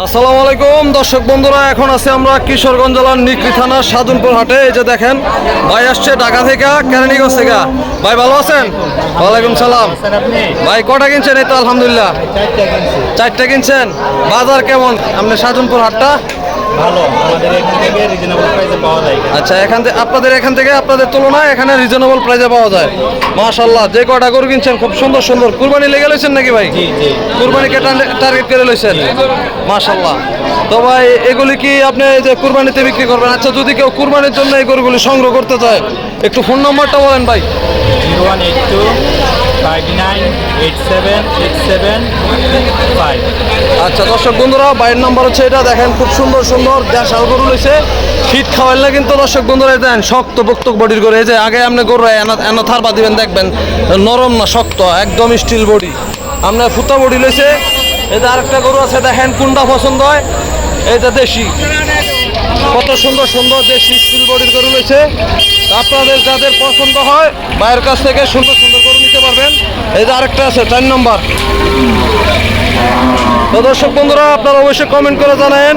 আসসালামু আলাইকুম দর্শক বন্ধুরা, এখন আছি আমরা কিশোরগঞ্জ জেলার নিকরি থানার সাধনপুর হাটে। এই যে দেখেন ভাই আসছে ঢাকা থেকে, কেরানীগঞ্জ থেকে। ভাই ভালো আছেন? ওয়ালাইকুম সালাম। ভাই কটা কিনছেন? এই তো আলহামদুলিল্লাহ চারটা কিনছেন। বাজার কেমন আপনার সাধনপুর হাটটা? ভালো, আমাদের এখান থেকে রিজনেবল প্রাইসে পাওয়া যায়। আচ্ছা, আপনাদের এখান থেকে আপনাদের তুলনায় এখানে রিজনেবল প্রাইসে পাওয়া যায়। মাশাআল্লাহ, যে কটা গরু কিনছেন খুব সুন্দর সুন্দর। কুরবানি লেগে লইছেন নাকি ভাই? জি জি, কুরবানিকে টার্গেট করে লইছেন। মাশাআল্লাহ। তো ভাই এগুলি কি আপনি এই যে কুরবানিতে বিক্রি করবেন? আচ্ছা, যদি কেউ কুরবানির জন্য এই গরুগুলি সংগ্রহ করতে চায়, একটু ফোন নম্বরটা বলেন ভাই। 0182 59876785। আচ্ছা দর্শক বন্ধুরা, বাইরের নাম্বার হচ্ছে এটা। দেখেন খুব সুন্দর সুন্দর দেশাল গরু রয়েছে। ফিট খাওয়াইলে কিন্তু দর্শক বন্ধুরা দেন শক্ত বক্তক বডির গরু। এই যে আগে আপনি গরু এনে থারপা দিবেন, দেখবেন নরম না শক্ত, একদম স্টিল বডি। আপনার ফুটা বডি লইছে। এই যে আরেকটা গরু আছে, দেখেন কোনটা পছন্দ হয়। এইটা দেশি, কত সুন্দর সুন্দর দেশি স্টিল বডির গরু রয়েছে। আপনাদের যাদের পছন্দ হয় ভাইয়ের কাছ থেকে সুন্দর সুন্দর গরু নিতে পারবেন। এই যে আরেকটা আছে 4 নম্বর। তো দর্শক বন্ধুরা, আপনারা অবশ্যই কমেন্ট করে জানান।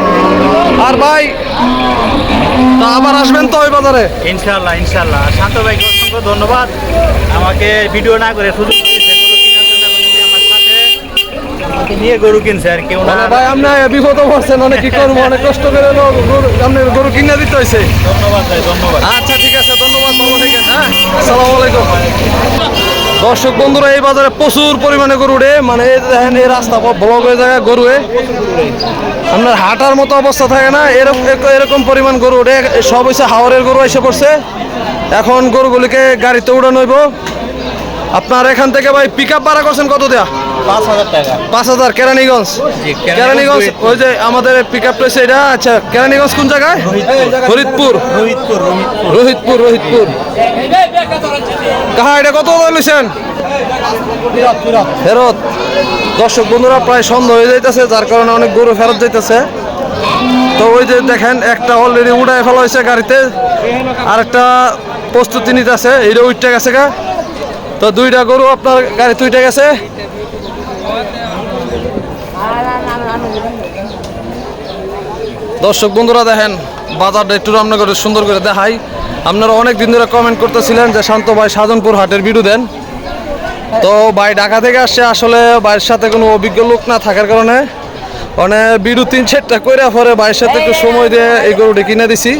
আর ভাই তা আবার আসবেন তো ওই বাজারে? ইনশাআল্লাহ ইনশাআল্লাহ। শান্ত ভাইকে অসংখ্য ধন্যবাদ, আমাকে ভিডিও না করে সুযোগ দিয়েছে গরু কেনার জন্য। আমার সাথে আমাকে নিয়ে গরু কিনছে আর কেউ না। ভাই আপনি বিপদ পড়ছেন, অনেক কি করবো, অনেক কষ্ট করে আপনার গরু কিনে দিতে হয়েছে। ধন্যবাদ ভাই, ধন্যবাদ। আচ্ছা ঠিক আছে, ধন্যবাদ। ভালো থাকেন। হ্যাঁ, আসসালামু আলাইকুম। দর্শক বন্ধুরা, এই বাজারে প্রচুর পরিমাণে গরু উঠে, মানে এই দেখেন এই রাস্তা ব্লক হয়ে যায় গরু। আপনার হাঁটার মতো অবস্থা থাকে না, এরকম পরিমাণ গরু উঠে। সব হচ্ছে হাওরের গরু এসে পড়ছে। এখন গরুগুলিকে গাড়িতে উড়ানো হইব। আপনার এখান থেকে ভাই পিক আপ ভাড়া করছেন কত দেয়া? 5000 টাকা। 5000 কেরানীগঞ্জ। কেরানীগঞ্জ ওই যে আমাদের পিক আপ রয়েছে এটা। আচ্ছা, কেরানীগঞ্জ কোন জায়গায়? ফরিদপুর। রোহিতপুর। কাহা এটা কত লইছেন? ফেরত। দর্শক বন্ধুরা, প্রায় সন্ধ্যা হয়ে যাইতেছে, যার কারণে অনেক গরু ফেরত যাইতেছে। তো ওই যে দেখেন একটা অলরেডি উড়ায় ফেলা হয়েছে গাড়িতে, আরেকটা প্রস্তুতি নিতেছে। এইটা উঠতে গেছে গা। তো দুইটা গরু আপনার গাড়িতে উঠে গেছে। দর্শক বন্ধুরা, দেখেন বাজারটা একটু রান্না করে সুন্দর করে দেখাই। আপনারা অনেক দিন ধরে কমেন্ট করতেছিলেন যে শান্ত ভাই সাধনপুর হাটের ভিডিও দেন। তো ভাই ঢাকা থেকে আসছে, আসলে ভাইয়ের সাথে কোনো অভিজ্ঞ লোক না থাকার কারণে মানে ভিডিও 3-4টা করে পরে ভাইয়ের সাথে একটু সময় দিয়ে এই গরুটি কিনে দিছি।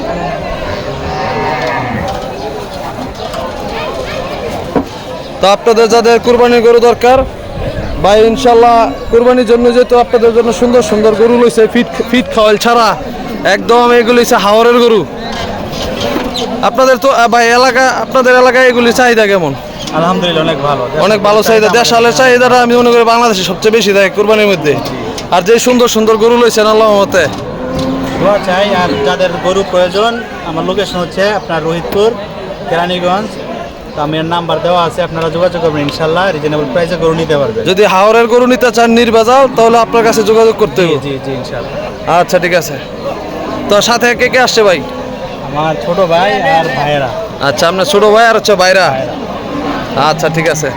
তো আপনাদের যাদের কুরবানির গরু দরকার ভাই, ইনশাল্লাহ কুরবানির জন্য যেহেতু আপনাদের জন্য সুন্দর সুন্দর গরু লইছে, ফিট খাওয়াল ছাড়া একদম এগুলি হচ্ছে হাওরের গরু। আপনাদের তো ভাই আপনাদের এলাকায় এগুলি চাহিদা কেমন? আলহামদুলিল্লাহ অনেক ভালো চাহিদা। দেশালের চাহিদাটা আমি মনে করি বাংলাদেশে সবচেয়ে বেশি দেয় কুরবানির মধ্যে। আর যে সুন্দর সুন্দর গরু লইছেন আল্লাহর রহমতে দোয়া চাই। আর যাদের গরু প্রয়োজন, আমার লোকেশন হচ্ছে আপনার রোহিতপুর, কেরানীগঞ্জ। তো আমার নাম্বার দেওয়া আছে, আপনারা যোগাযোগ করবেন, ইনশাল্লাহ রিজনেবল প্রাইসে গরু নিতে পারবেন। যদি হাওরের গরু নিতে চান নির্বাজাল, তাহলে আপনার কাছে যোগাযোগ করতে হবে। জি জি ইনশাল্লাহ। আচ্ছা ঠিক আছে। তো সাথে কে কে আসছে ভাই? আমার ছোট ভাই আর ভাইয়েরা। আচ্ছা, আপনার ছোট ভাই আর হচ্ছে ভাইরা। আচ্ছা ঠিক আছে।